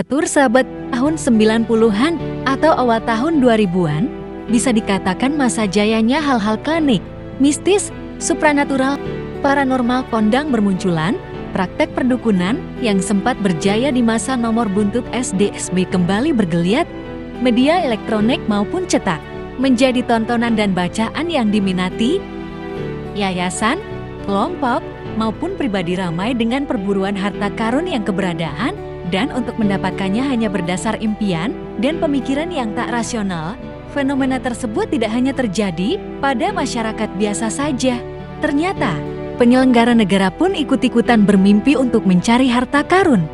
literatur sahabat tahun 90-an atau awal tahun 2000-an, bisa dikatakan masa jayanya hal-hal klinik, mistis, supranatural, paranormal kondang bermunculan, praktek perdukunan yang sempat berjaya di masa nomor buntut SDSB kembali bergeliat, media elektronik maupun cetak, menjadi tontonan dan bacaan yang diminati, yayasan, kelompok, maupun pribadi ramai dengan perburuan harta karun yang keberadaan, dan untuk mendapatkannya hanya berdasar impian dan pemikiran yang tak rasional. Fenomena tersebut tidak hanya terjadi pada masyarakat biasa saja. Ternyata, penyelenggara negara pun ikut-ikutan bermimpi untuk mencari harta karun.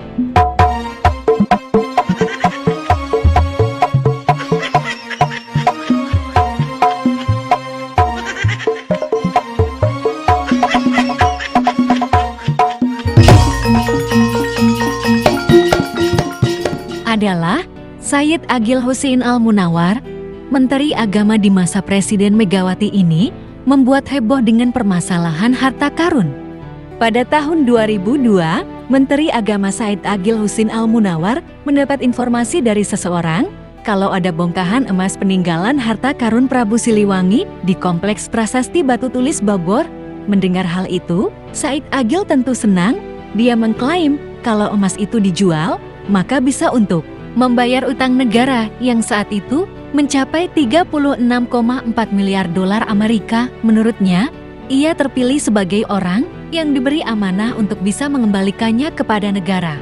Adalah Sayyid Agil Hussein Al-Munawar, Menteri Agama di masa Presiden Megawati ini, membuat heboh dengan permasalahan harta karun. Pada tahun 2002, Menteri Agama Sayyid Agil Hussein Al-Munawar mendapat informasi dari seseorang kalau ada bongkahan emas peninggalan harta karun Prabu Siliwangi di Kompleks Prasasti Batu Tulis Bogor. Mendengar hal itu, Sayyid Agil tentu senang. Dia mengklaim kalau emas itu dijual, maka bisa untuk membayar utang negara yang saat itu mencapai 36,4 miliar dolar Amerika. Menurutnya, ia terpilih sebagai orang yang diberi amanah untuk bisa mengembalikannya kepada negara.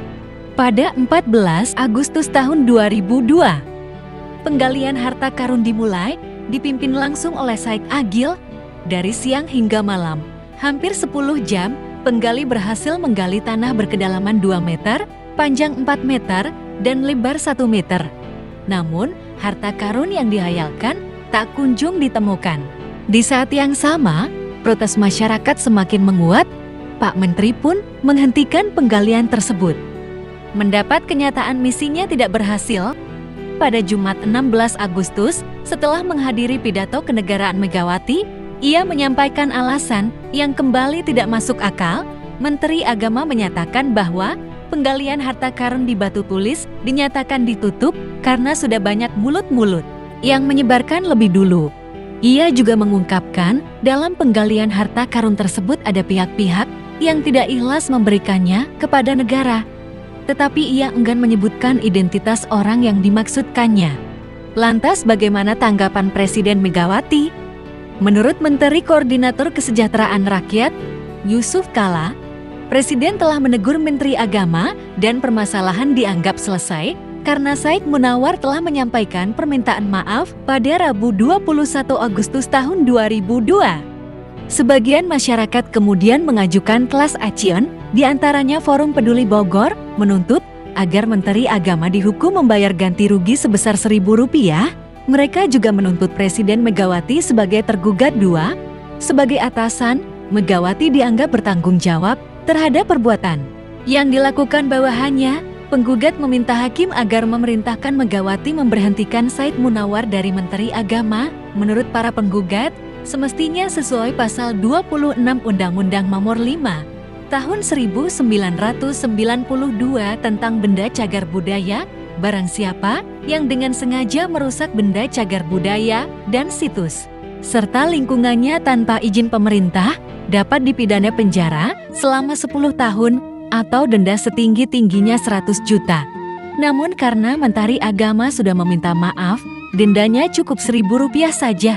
Pada 14 Agustus tahun 2002, penggalian harta karun dimulai, dipimpin langsung oleh Sayyid Agil. Dari siang hingga malam, hampir 10 jam, penggali berhasil menggali tanah berkedalaman 2 meter, panjang 4 meter, dan lebar 1 meter. Namun, harta karun yang dihayalkan tak kunjung ditemukan. Di saat yang sama, protes masyarakat semakin menguat. Pak Menteri pun menghentikan penggalian tersebut. Mendapat kenyataan misinya tidak berhasil, pada Jumat 16 Agustus, setelah menghadiri pidato kenegaraan Megawati, ia menyampaikan alasan yang kembali tidak masuk akal. Menteri Agama menyatakan bahwa penggalian harta karun di Batu Tulis dinyatakan ditutup karena sudah banyak mulut-mulut yang menyebarkan lebih dulu. Ia juga mengungkapkan dalam penggalian harta karun tersebut ada pihak-pihak yang tidak ikhlas memberikannya kepada negara. Tetapi ia enggan menyebutkan identitas orang yang dimaksudkannya. Lantas bagaimana tanggapan Presiden Megawati? Menurut Menteri Koordinator Kesejahteraan Rakyat, Yusuf Kala, Presiden telah menegur Menteri Agama dan permasalahan dianggap selesai karena Sayyid Munawar telah menyampaikan permintaan maaf pada Rabu 21 Agustus tahun 2002. Sebagian masyarakat kemudian mengajukan class action, diantaranya Forum Peduli Bogor, menuntut agar Menteri Agama dihukum membayar ganti rugi sebesar Rp1.000. Mereka juga menuntut Presiden Megawati sebagai tergugat 2. Sebagai atasan, Megawati dianggap bertanggung jawab terhadap perbuatan yang dilakukan bawahannya. Penggugat meminta hakim agar memerintahkan Megawati memberhentikan Sayyid Munawar dari Menteri Agama. Menurut para penggugat, semestinya sesuai pasal 26 Undang-Undang Nomor 5 Tahun 1992 tentang benda cagar budaya. Barang siapa yang dengan sengaja merusak benda cagar budaya dan situs serta lingkungannya tanpa izin pemerintah dapat dipidana penjara selama 10 tahun atau denda setinggi-tingginya 100 juta. Namun karena Menteri Agama sudah meminta maaf, dendanya cukup Rp1.000 saja.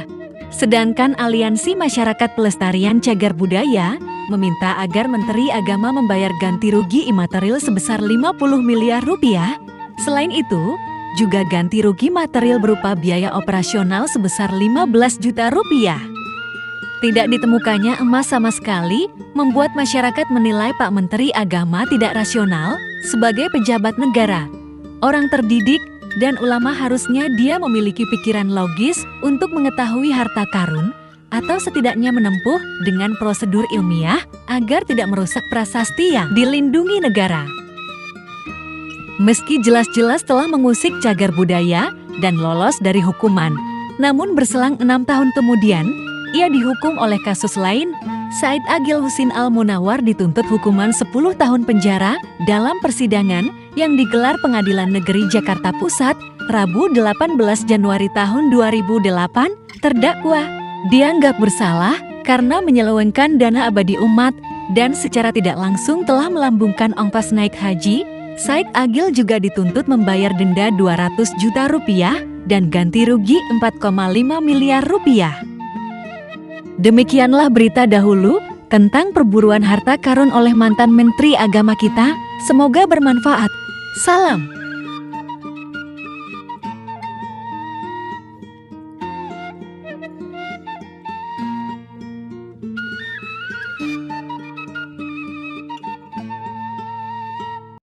Sedangkan Aliansi Masyarakat Pelestarian Cagar Budaya meminta agar Menteri Agama membayar ganti rugi imaterial sebesar Rp50 miliar. Selain itu, juga ganti rugi material berupa biaya operasional sebesar Rp15 juta. Tidak ditemukannya emas sama sekali membuat masyarakat menilai Pak Menteri Agama tidak rasional sebagai pejabat negara. Orang terdidik dan ulama harusnya dia memiliki pikiran logis untuk mengetahui harta karun atau setidaknya menempuh dengan prosedur ilmiah agar tidak merusak prasasti yang dilindungi negara. Meski jelas-jelas telah mengusik cagar budaya dan lolos dari hukuman, namun berselang 6 tahun kemudian, ia dihukum oleh kasus lain. Sayyid Agil Hussein Al-Munawar dituntut hukuman 10 tahun penjara dalam persidangan yang digelar Pengadilan Negeri Jakarta Pusat, Rabu 18 Januari tahun 2008, terdakwa dianggap bersalah karena menyelewengkan dana abadi umat dan secara tidak langsung telah melambungkan ongkos naik haji. Said Agil juga dituntut membayar denda 200 juta rupiah dan ganti rugi 4,5 miliar rupiah. Demikianlah berita dahulu tentang perburuan harta karun oleh mantan Menteri Agama kita. Semoga bermanfaat. Salam.